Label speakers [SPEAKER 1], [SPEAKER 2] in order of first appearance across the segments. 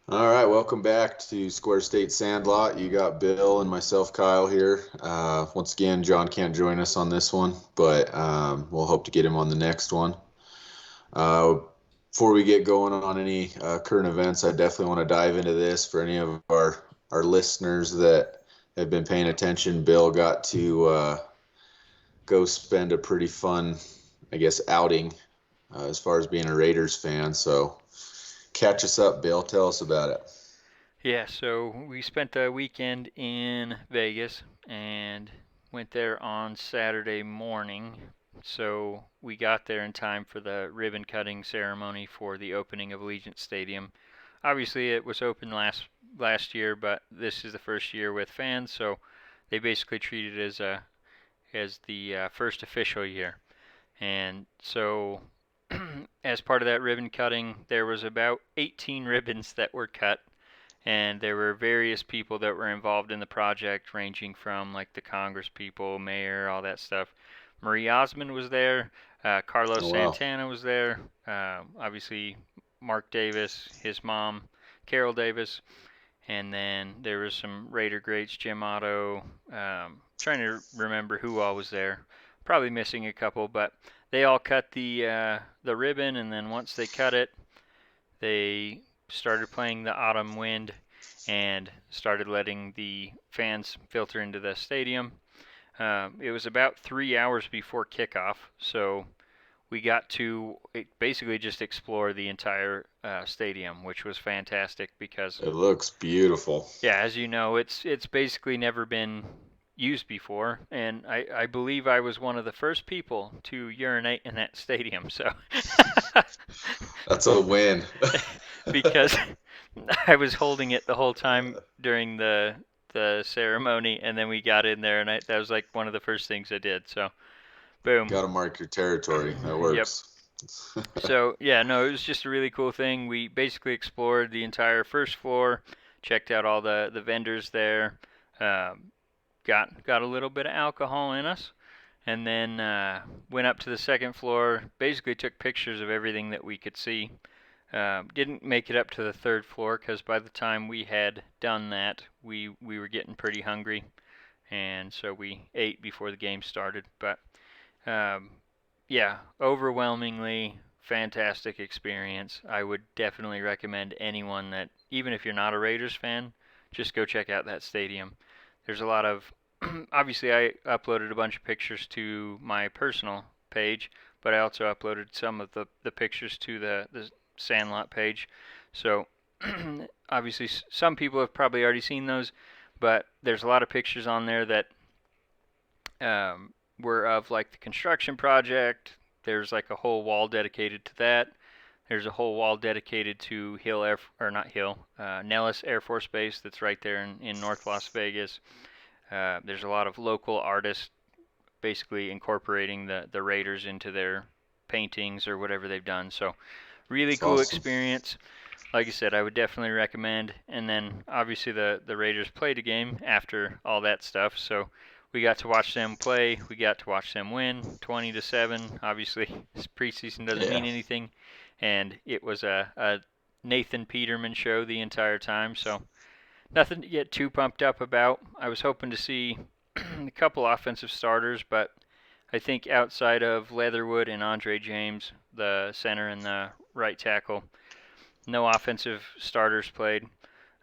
[SPEAKER 1] All right, welcome back to Square State Sandlot. You got Bill and myself, Kyle, here. Once again, John can't join us on this one, but we'll hope to get him on the next one. Uh, Before we get going on any current events, I definitely want to dive into this for any of our listeners that have been paying attention. Bill got to go spend a pretty fun, I guess, outing as far as being a Raiders fan. So catch us up, Bill. Tell us about it.
[SPEAKER 2] Yeah, so we spent the weekend in Vegas and went there on Saturday morning. So we got there in time for the ribbon cutting ceremony for the opening of Allegiant Stadium. Obviously, it was open last year, but this is the first year with fans, so they basically treat it as the first official year. And so, as part of that ribbon cutting, there was about 18 ribbons that were cut, and there were various people that were involved in the project, ranging from like the Congress people, mayor, all that stuff. Marie Osmond was there. Carlos
[SPEAKER 1] Oh, wow.
[SPEAKER 2] Santana was there. Obviously, Mark Davis, his mom, Carol Davis, and then there was some Raider greats, Jim Otto. Trying to remember who all was there. Probably missing a couple, but they all cut the ribbon, and then once they cut it, they started playing the Autumn Wind and started letting the fans filter into the stadium. It was about 3 hours before kickoff, so we got to basically just explore the entire stadium, which was fantastic because,
[SPEAKER 1] It looks beautiful.
[SPEAKER 2] yeah, as you know, it's basically never been used before, and I believe I was one of the first people to urinate in that stadium. So
[SPEAKER 1] That's a win.
[SPEAKER 2] because I was holding it the whole time during the ceremony, and then we got in there, and that was like one of the first things I did. So, boom.
[SPEAKER 1] Got to mark your territory. That
[SPEAKER 2] Yep.
[SPEAKER 1] works.
[SPEAKER 2] So yeah, no, it was just a really cool thing. We basically explored the entire first floor, checked out all the vendors there, um, got a little bit of alcohol in us, and then went up to the second floor. Basically took pictures of everything that we could see. Didn't make it up to the third floor because by the time we had done that, we were getting pretty hungry, and so we ate before the game started. But um, yeah, overwhelmingly fantastic experience. I would definitely recommend anyone that, even if you're not a Raiders fan, just go check out that stadium. There's a lot of obviously I uploaded a bunch of pictures to my personal page, but I also uploaded some of the pictures to the Sandlot page. So obviously some people have probably already seen those, but there's a lot of pictures on there that were of like the construction project. There's like a whole wall dedicated to that. There's a whole wall dedicated to Hill Air or not Hill, Nellis Air Force Base that's right there in North Las Vegas. There's a lot of local artists basically incorporating the Raiders into their paintings or whatever they've done. So really
[SPEAKER 1] It's
[SPEAKER 2] cool
[SPEAKER 1] awesome.
[SPEAKER 2] experience. Like I said, I would definitely recommend. And then obviously the Raiders played a game after all that stuff, so we got to watch them play. We got to watch them win 20-7. Obviously, this preseason doesn't
[SPEAKER 1] Yeah.
[SPEAKER 2] mean anything, and it was a Nathan Peterman show the entire time. So nothing to get too pumped up about. I was hoping to see a couple offensive starters, but I think outside of Leatherwood and Andre James, the center and the right tackle, no offensive starters played.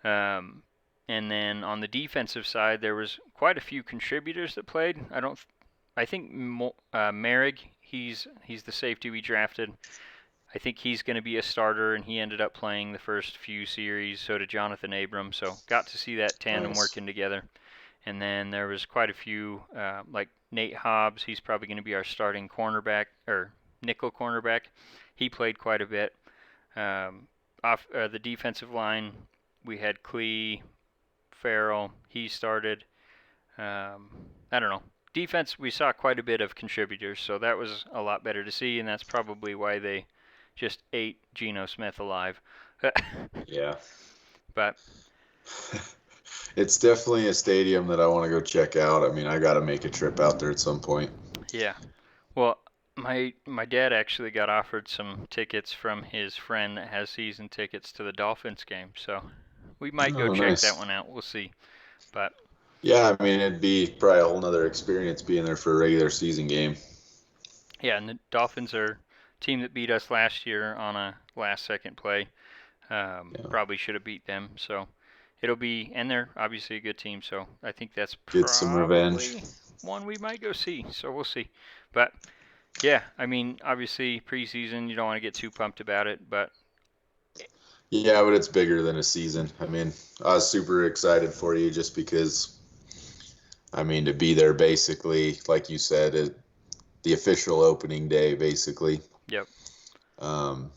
[SPEAKER 2] Um, and then on the defensive side, there was quite a few contributors that played. I think Merrick, he's the safety we drafted. I think he's going to be a starter, and he ended up playing the first few series. So did Jonathan Abram. So got to see that tandem
[SPEAKER 1] Nice.
[SPEAKER 2] working together. And then there was quite a few, like Nate Hobbs. He's probably going to be our starting cornerback or nickel cornerback. He played quite a bit. Off the defensive line, we had Clee, Farrell. He started. Um, I don't know. Defense, we saw quite a bit of contributors, so that was a lot better to see, and that's probably why they just ate Geno Smith alive.
[SPEAKER 1] Yeah.
[SPEAKER 2] But
[SPEAKER 1] It's definitely a stadium that I want to go check out. I mean, I got to make a trip out there at some point.
[SPEAKER 2] yeah, well, My dad actually got offered some tickets from his friend that has season tickets to the Dolphins game, so we might go
[SPEAKER 1] Oh,
[SPEAKER 2] check that
[SPEAKER 1] nice.
[SPEAKER 2] one out. We'll see. But
[SPEAKER 1] Yeah, I mean, it'd be probably a whole nother experience being there for a regular season game.
[SPEAKER 2] yeah, and the Dolphins are a team that beat us last year on a last second play.
[SPEAKER 1] Yeah,
[SPEAKER 2] Probably should have beat them, so it'll be, and they're obviously a good team, so I think that's
[SPEAKER 1] get some revenge.
[SPEAKER 2] probably one we might go see. So we'll see. But yeah, I mean, obviously preseason, you don't want to get too pumped about it, but
[SPEAKER 1] Yeah, but it's bigger than a season. I mean, I was super excited for you just because, I mean, to be there basically, like you said, the official opening day, basically.
[SPEAKER 2] yep.
[SPEAKER 1] Um,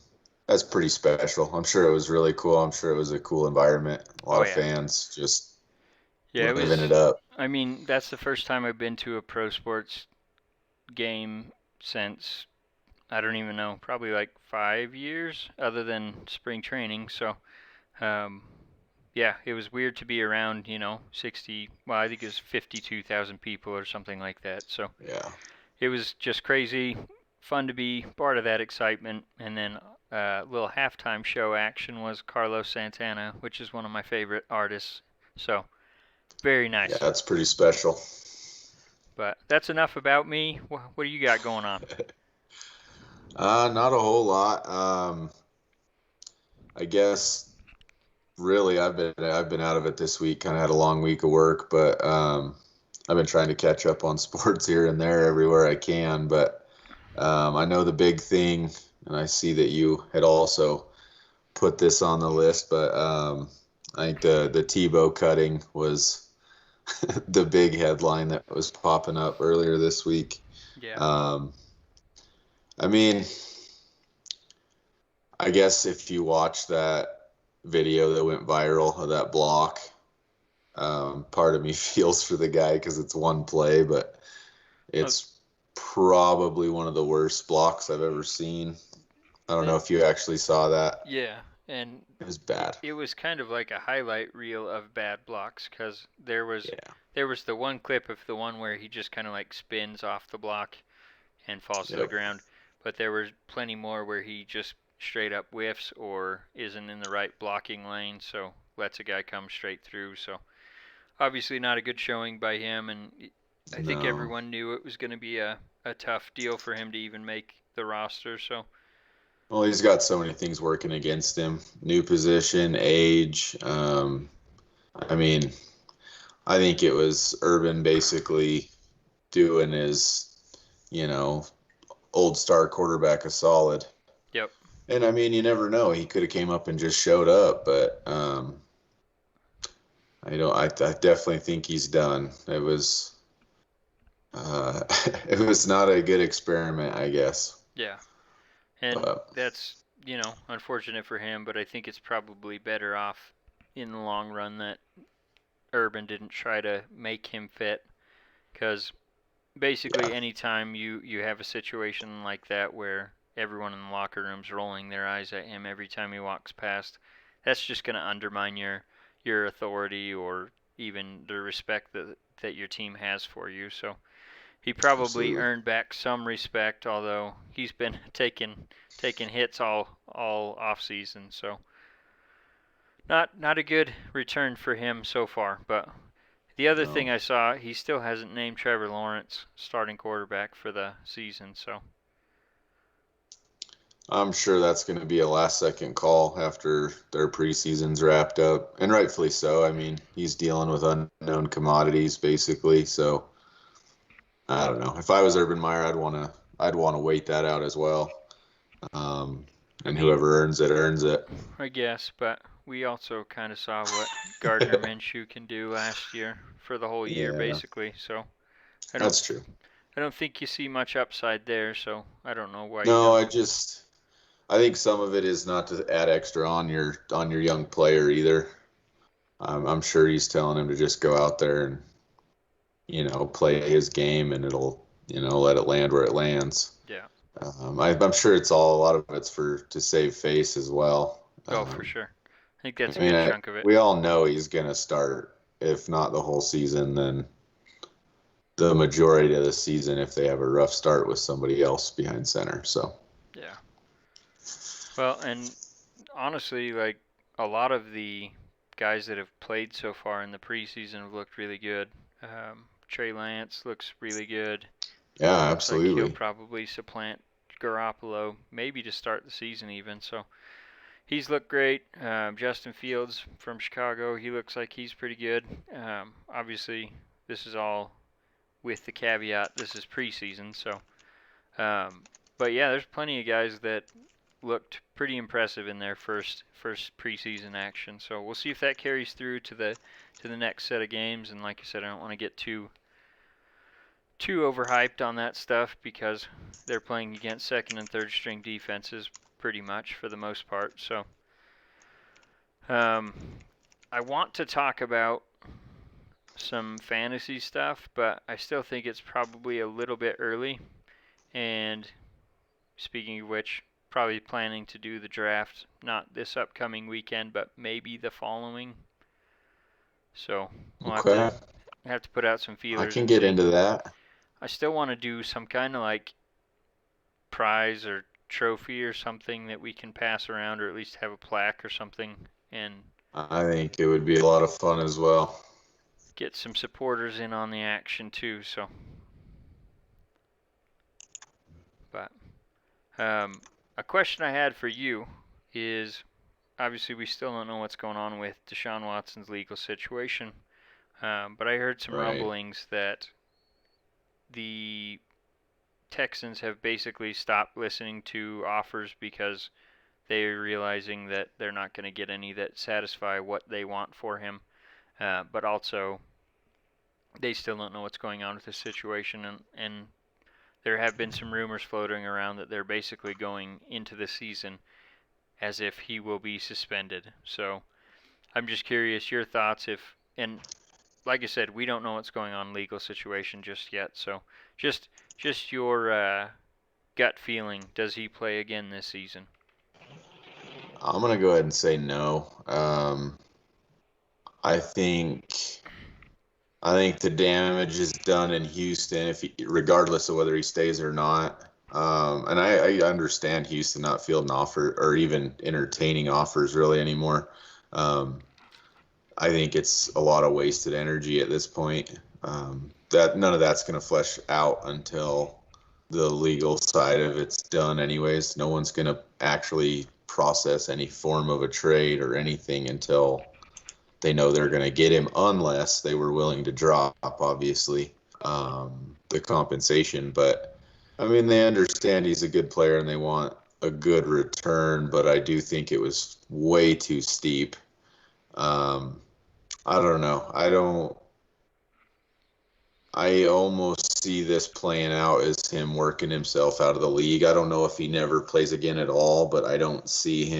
[SPEAKER 1] that's pretty special. I'm sure it was really cool. I'm sure it was a cool environment. A lot
[SPEAKER 2] Oh
[SPEAKER 1] of
[SPEAKER 2] yeah.
[SPEAKER 1] fans just
[SPEAKER 2] Yeah, it
[SPEAKER 1] living it
[SPEAKER 2] was.
[SPEAKER 1] up.
[SPEAKER 2] I mean, that's the first time I've been to a pro sports game since I don't even know, probably like 5 years, other than spring training. So, um, yeah, it was weird to be around, 60. Well, I think it was 52,000 people or something like that. So
[SPEAKER 1] Yeah.
[SPEAKER 2] it was just crazy, fun to be part of that excitement. And then little halftime show action was Carlos Santana, which is one of my favorite artists. So very
[SPEAKER 1] Yeah,
[SPEAKER 2] nice.
[SPEAKER 1] that's pretty special.
[SPEAKER 2] But that's enough about me. What do you got going on?
[SPEAKER 1] Not a whole lot. I guess really I've been out of it this week. Kind of had a long week of work, but I've been trying to catch up on sports here and there everywhere I can. But I know the big thing, and I see that you had also put this on the list, but I think the Tebow cutting was the big headline that was popping up earlier this week.
[SPEAKER 2] Yeah.
[SPEAKER 1] Um, I mean, I guess if you watch that video that went viral of that block, part of me feels for the guy because it's one play, but
[SPEAKER 2] Uh,
[SPEAKER 1] it's probably one of the worst blocks I've ever seen. I don't know
[SPEAKER 2] and
[SPEAKER 1] if you actually saw that.
[SPEAKER 2] yeah, and
[SPEAKER 1] It was
[SPEAKER 2] it,
[SPEAKER 1] bad.
[SPEAKER 2] it was kind of like a highlight reel of bad blocks because
[SPEAKER 1] Yeah.
[SPEAKER 2] there was the one clip of the one where he just kind of like spins off the block and falls to the
[SPEAKER 1] Yep.
[SPEAKER 2] ground, but there was plenty more where he just straight up whiffs or isn't in the right blocking lane, so lets a guy come straight through. So obviously not a good showing by him, and I think
[SPEAKER 1] No.
[SPEAKER 2] everyone knew it was going to be a tough deal for him to even make the roster. So
[SPEAKER 1] Well, he's got so many things working against him. New position, age. I mean, I think it was Urban basically doing his, you know, old star quarterback a solid.
[SPEAKER 2] yep.
[SPEAKER 1] And I mean, you never know. He could have came up and just showed up, but I don't. I definitely think he's done. It was it was not a good experiment, I guess.
[SPEAKER 2] Yeah. And
[SPEAKER 1] But
[SPEAKER 2] that's, unfortunate for him, but I think it's probably better off in the long run that Urban didn't try to make him fit because basically
[SPEAKER 1] yeah,
[SPEAKER 2] anytime you have a situation like that where everyone in the locker room's rolling their eyes at him every time he walks past, that's just going to undermine your authority or even the respect that your team has for you. So he probably
[SPEAKER 1] absolutely.
[SPEAKER 2] earned back some respect, although he's been taking hits all off season. So not a good return for him so far. But the other thing
[SPEAKER 1] No,
[SPEAKER 2] I saw, he still hasn't named Trevor Lawrence starting quarterback for the season. So
[SPEAKER 1] I'm sure that's going to be a last second call after their preseason's wrapped up, and rightfully so. I mean, he's dealing with unknown commodities basically, so I don't know. If I was Urban Meyer, I'd want to wait that out as well. Um,
[SPEAKER 2] I
[SPEAKER 1] and
[SPEAKER 2] mean,
[SPEAKER 1] whoever earns it earns it.
[SPEAKER 2] I guess, but we also kind of saw what Gardner Minshew can do last year for the whole year,
[SPEAKER 1] Yeah,
[SPEAKER 2] basically. So I don't
[SPEAKER 1] that's true.
[SPEAKER 2] I don't think you see much upside there. So I don't know why you
[SPEAKER 1] No,
[SPEAKER 2] don't.
[SPEAKER 1] I think some of it is not to add extra on your young player either. I'm sure he's telling him to just go out there and play his game, and it'll let it land where it lands.
[SPEAKER 2] Yeah.
[SPEAKER 1] I'm sure it's all a lot of it's for to save face as well.
[SPEAKER 2] Oh, for sure. I think that's
[SPEAKER 1] I
[SPEAKER 2] a
[SPEAKER 1] mean,
[SPEAKER 2] good chunk of it.
[SPEAKER 1] we all know he's gonna start, if not the whole season, then the majority of the season if they have a rough start with somebody else behind center. So
[SPEAKER 2] Yeah. Well, and honestly, like a lot of the guys that have played so far in the preseason have looked really good. Trey Lance looks really good.
[SPEAKER 1] yeah,
[SPEAKER 2] Looks like he'll
[SPEAKER 1] absolutely.
[SPEAKER 2] probably supplant Garoppolo, maybe to start the season even. So he's looked great. Justin Fields from Chicago, he looks like he's pretty good. Obviously, this is all with the caveat this is preseason. So, but yeah, there's plenty of guys that looked pretty impressive in their first preseason action. So we'll see if that carries through to the next set of games. And like I said, I don't want to get too overhyped on that stuff because they're playing against second and third string defenses pretty much for the most part. So I want to talk about some fantasy stuff, but I still think it's probably a little bit early. And speaking of which, probably planning to do the draft not this upcoming weekend, but maybe the following. So we'll
[SPEAKER 1] Okay.
[SPEAKER 2] have to put out some
[SPEAKER 1] I
[SPEAKER 2] feelers
[SPEAKER 1] can
[SPEAKER 2] and
[SPEAKER 1] get
[SPEAKER 2] see.
[SPEAKER 1] into that.
[SPEAKER 2] I still want to do some kind of like prize or trophy or something that we can pass around, or at least have a plaque or something, and
[SPEAKER 1] I think it would be a lot of fun as well.
[SPEAKER 2] get some supporters in on the action too. So, but a question I had for you is obviously we still don't know what's going on with Deshaun Watson's legal situation, but I heard some
[SPEAKER 1] Right.
[SPEAKER 2] rumblings that the Texans have basically stopped listening to offers because they're realizing that they're not going to get any that satisfy what they want for him. But also, they still don't know what's going on with the situation, and there have been some rumors floating around that they're basically going into the season as if he will be suspended. So I'm just curious your thoughts and like I said, we don't know what's going on in legal situation just yet. So just your gut feeling, does he play again this season?
[SPEAKER 1] I'm gonna go ahead and say no. I think I think the damage is done in Houston, regardless of whether he stays or not. And I understand Houston not fielding offer or even entertaining offers really anymore. Um, I think it's a lot of wasted energy at this point. That none of that's going to flesh out until the legal side of it's done, anyways. No one's going to actually process any form of a trade or anything until they know they're going to get him, unless they were willing to drop, obviously, the compensation. But I mean, they understand he's a good player and they want a good return, but I do think it was way too steep. Um, I don't know. I almost see this playing out as him working himself out of the league. I don't know if he never plays again at all, but I don't see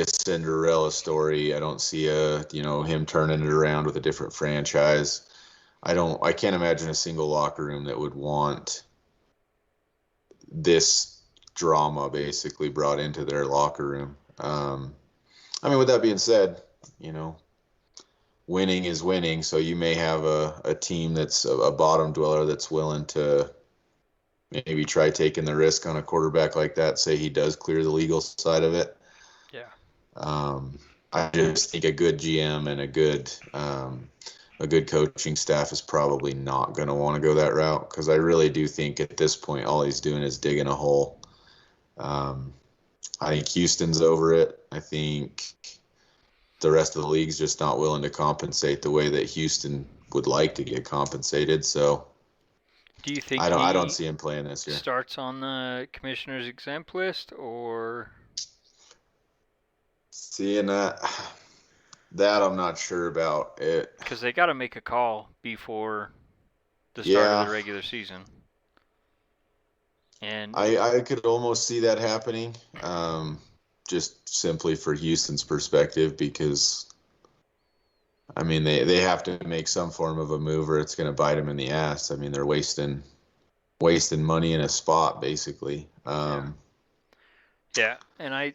[SPEAKER 1] a Cinderella story. I don't see him turning it around with a different franchise. I can't imagine a single locker room that would want this drama basically brought into their locker room. I mean, with that being said, you know, winning is winning. So you may have a team that's a bottom dweller that's willing to maybe try taking the risk on a quarterback like that, say he does clear the legal side of it.
[SPEAKER 2] Yeah.
[SPEAKER 1] Um, I just think a good GM and a good coaching staff is probably not going to want to go that route, because I really do think at this point all he's doing is digging a hole. Um, I think Houston's over it. I think the rest of the league's just not willing to compensate the way that Houston would like to get compensated. So
[SPEAKER 2] Do you think
[SPEAKER 1] I don't
[SPEAKER 2] he
[SPEAKER 1] see him playing this year.
[SPEAKER 2] starts on the commissioner's exempt list, or
[SPEAKER 1] Seeing that I'm not sure about it.
[SPEAKER 2] because they got to make a call before the start of the
[SPEAKER 1] Yeah,
[SPEAKER 2] regular season? And
[SPEAKER 1] I could almost see that happening, just simply for Houston's perspective, because I mean they have to make some form of a move or it's going to bite them in the ass. I mean they're wasting money in a spot basically.
[SPEAKER 2] yeah, yeah, and I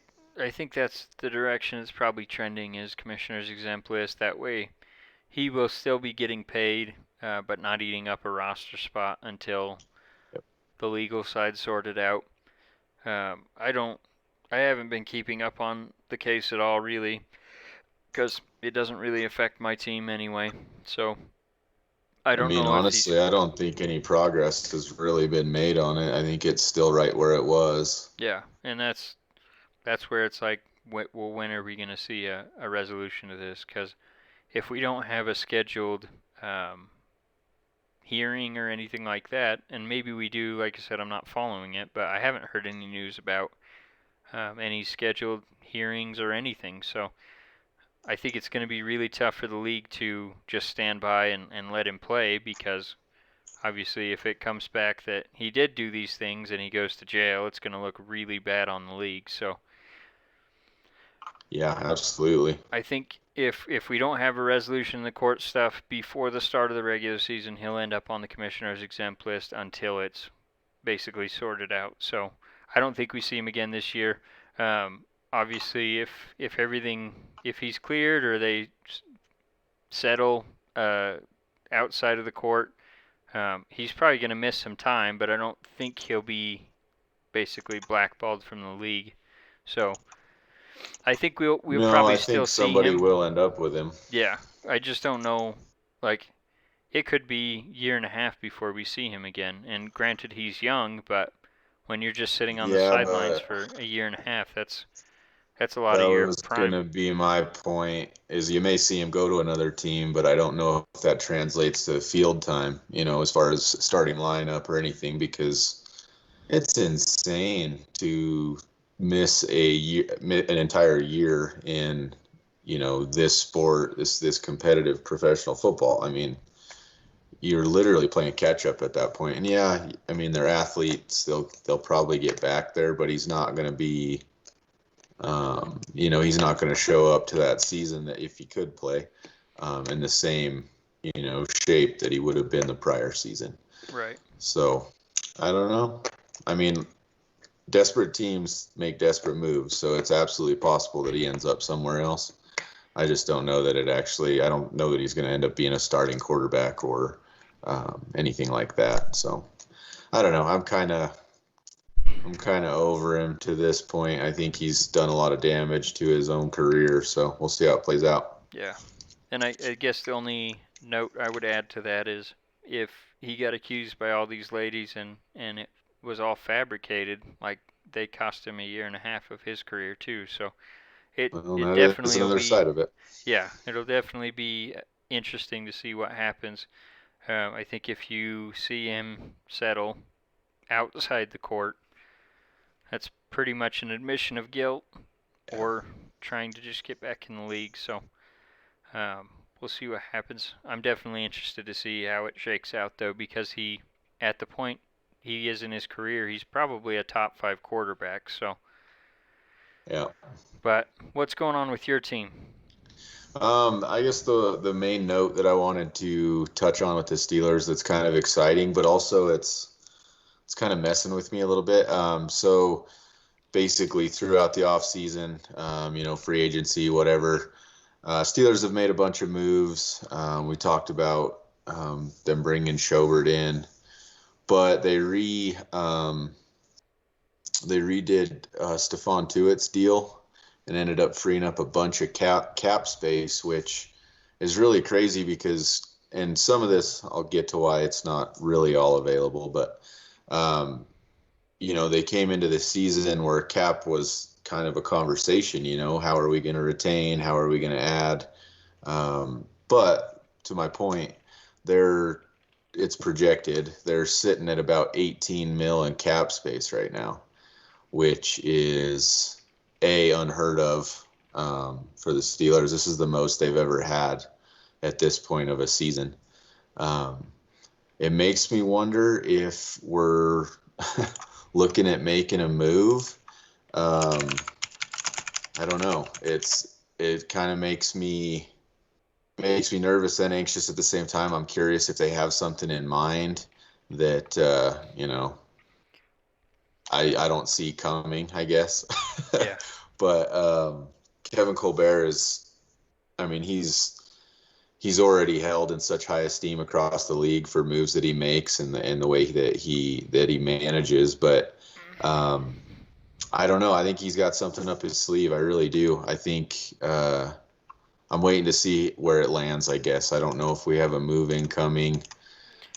[SPEAKER 2] think that's the direction it's probably trending is commissioner's exempt list. That way, he will still be getting paid, but not eating up a roster spot until
[SPEAKER 1] Yep.
[SPEAKER 2] the legal side sorted out. I don't. I haven't been keeping up on the case at all, really, because it doesn't really affect my team anyway. So I
[SPEAKER 1] I
[SPEAKER 2] don't
[SPEAKER 1] mean,
[SPEAKER 2] know if he's.
[SPEAKER 1] honestly, I don't think any progress has really been made on it. I think it's still right where it was.
[SPEAKER 2] Yeah, and that's where it's like, well, when are we going to see a resolution to this? Because if we don't have a scheduled um, hearing or anything like that, and maybe we do, like I said, I'm not following it, but I haven't heard any news about any scheduled hearings or anything. So I think it's going to be really tough for the league to just stand by and let him play, because obviously if it comes back that he did do these things and he goes to jail, it's going to look really bad on the league. So
[SPEAKER 1] Yeah, absolutely.
[SPEAKER 2] I think if we don't have a resolution in the court stuff before the start of the regular season, he'll end up on the commissioner's exempt list until it's basically sorted out. So I don't think we see him again this year. Obviously, if everything, if he's cleared or they settle outside of the court, he's probably going to miss some time. But I don't think he'll be basically blackballed from the league. So I think we'll
[SPEAKER 1] No,
[SPEAKER 2] probably
[SPEAKER 1] I
[SPEAKER 2] still
[SPEAKER 1] think
[SPEAKER 2] see
[SPEAKER 1] somebody
[SPEAKER 2] him.
[SPEAKER 1] will end up with him.
[SPEAKER 2] Yeah, I just don't know. Like, it could be year and a half before we see him again. And granted, he's young, but when you're just sitting on the
[SPEAKER 1] Yeah,
[SPEAKER 2] sidelines
[SPEAKER 1] but
[SPEAKER 2] for a year and a half, that's a lot
[SPEAKER 1] that
[SPEAKER 2] of your
[SPEAKER 1] was
[SPEAKER 2] prime.
[SPEAKER 1] gonna be my point. Is you may see him go to another team, but I don't know if that translates to field time. As far as starting lineup or anything, because it's insane to miss an entire year in this sport, this competitive professional football. I mean, you're literally playing catch up at that point. And yeah, I mean, they're athletes. They'll probably get back there, but he's not going to be. He's not going to show up to that season that if he could play in the same shape that he would have been the prior season.
[SPEAKER 2] Right.
[SPEAKER 1] So I don't know. I mean, desperate teams make desperate moves, so it's absolutely possible that he ends up somewhere else. I just don't know that I don't know that he's going to end up being a starting quarterback or anything like that. So I don't know. I'm kind of over him to this point. I think he's done a lot of damage to his own career, so we'll see how it plays out.
[SPEAKER 2] Yeah. And I guess the only note I would add to that is, if he got accused by all these ladies and it was all fabricated, like, they cost him a year and a half of his career too. So
[SPEAKER 1] Well,
[SPEAKER 2] it
[SPEAKER 1] that is
[SPEAKER 2] definitely will
[SPEAKER 1] another
[SPEAKER 2] be,
[SPEAKER 1] side of it.
[SPEAKER 2] yeah, it'll definitely be interesting to see what happens. I think if you see him settle outside the court, that's pretty much an admission of guilt,
[SPEAKER 1] Yeah.
[SPEAKER 2] or trying to just get back in the league. So um, we'll see what happens. I'm definitely interested to see how it shakes out, though, because at the point he is in his career, he's probably a top 5 quarterback. So,
[SPEAKER 1] Yeah.
[SPEAKER 2] but what's going on with your team?
[SPEAKER 1] I guess the main note that I wanted to touch on with the Steelers that's kind of exciting, but also it's kind of messing with me a little bit. So basically throughout the off season, free agency, whatever, Steelers have made a bunch of moves. We talked about them bringing Schobert in, but they redid Stephon Tuitt's deal and ended up freeing up a bunch of cap space, which is really crazy because, and some of this I'll get to why it's not really all available, but they came into the season where cap was kind of a conversation. How are we going to retain? How are we going to add? But to my point, it's projected they're sitting at about 18 mil in cap space right now, which is unheard of for the Steelers. This is the most they've ever had at this point of a season. It makes me wonder if we're looking at making a move. I don't know. It kind of makes me nervous and anxious at the same time. I'm curious if they have something in mind that I don't see coming, I guess.
[SPEAKER 2] Yeah.
[SPEAKER 1] But Kevin Colbert I mean, he's already held in such high esteem across the league for moves that he makes and the way that he manages. But I don't know. I think he's got something up his sleeve. I really do. I think I'm waiting to see where it lands. I guess I don't know if we have a move incoming.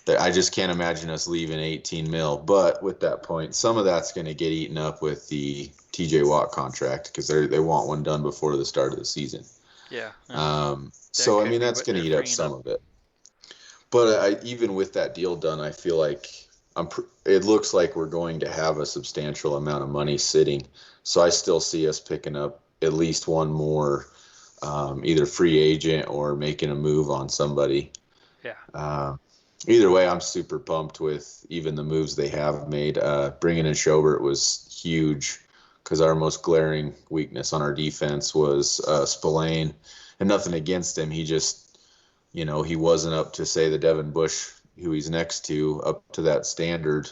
[SPEAKER 1] I just can't imagine us leaving 18 mil. But with that point, some of that's going to get eaten up with the TJ Watt contract because they want one done before the start of the season.
[SPEAKER 2] Yeah.
[SPEAKER 1] So I
[SPEAKER 2] could
[SPEAKER 1] mean
[SPEAKER 2] be
[SPEAKER 1] that's
[SPEAKER 2] what
[SPEAKER 1] going to
[SPEAKER 2] they're
[SPEAKER 1] eat up
[SPEAKER 2] freeing
[SPEAKER 1] some of it. But even with that deal done, I feel like it looks like we're going to have a substantial amount of money sitting. So I still see us picking up at least one more, either free agent or making a move on somebody.
[SPEAKER 2] Yeah.
[SPEAKER 1] Either way, I'm super pumped with even the moves they have made. Bringing in Schobert was huge because our most glaring weakness on our defense was Spillane. And nothing against him. He just, he wasn't up to, say, the Devin Bush, who he's next to, up to that standard.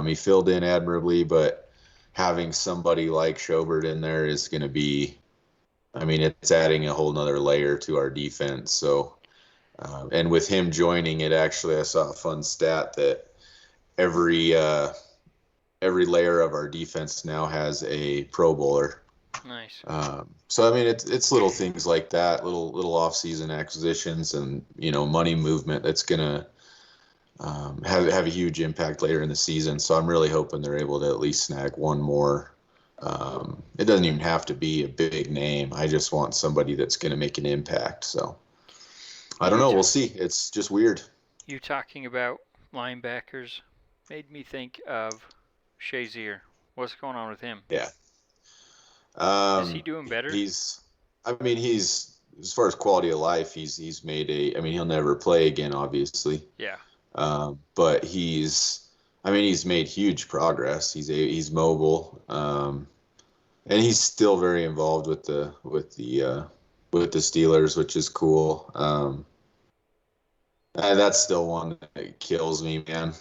[SPEAKER 1] He filled in admirably, but having somebody like Schobert in there is going to be, I mean, it's adding a whole nother layer to our defense. So, and with him joining it, actually, I saw a fun stat that every layer of our defense now has a Pro Bowler.
[SPEAKER 2] Nice.
[SPEAKER 1] So I mean, it's little things like that, little off-season acquisitions, and money movement that's gonna have a huge impact later in the season. So I'm really hoping they're able to at least snag one more. It doesn't even have to be a big name. I just want somebody that's gonna make an impact. So I don't know. We'll see. It's just weird.
[SPEAKER 2] You talking about linebackers made me think of Shazier. What's going on with him?
[SPEAKER 1] Yeah.
[SPEAKER 2] Is he doing better?
[SPEAKER 1] He's as far as quality of life, he's made I mean, he'll never play again, obviously.
[SPEAKER 2] Yeah.
[SPEAKER 1] But he's made huge progress. He's mobile, and he's still very involved with the Steelers, which is cool. That's still one that kills me, man.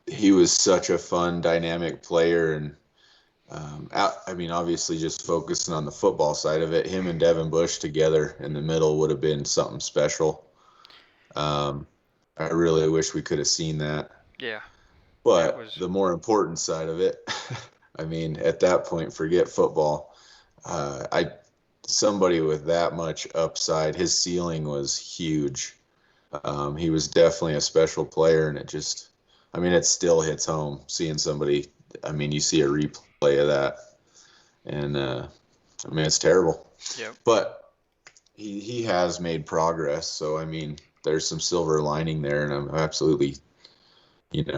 [SPEAKER 1] He was such a fun, dynamic player, and I mean, obviously, just focusing on the football side of it, him and Devin Bush together in the middle would have been something special. I really wish we could have seen that.
[SPEAKER 2] Yeah.
[SPEAKER 1] But the more important side of it, I mean, at that point, forget football. Somebody with that much upside, his ceiling was huge. He was definitely a special player, and it still hits home seeing somebody. I mean, you see a replay of that, and it's terrible.
[SPEAKER 2] Yep.
[SPEAKER 1] But he has made progress, so I mean, there's some silver lining there, and I'm absolutely,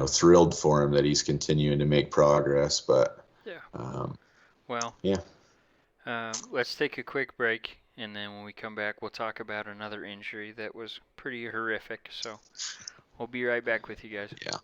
[SPEAKER 1] thrilled for him that he's continuing to make progress. But
[SPEAKER 2] let's take a quick break, and then when we come back, we'll talk about another injury that was pretty horrific. So we'll be right back with you guys.
[SPEAKER 1] Yeah.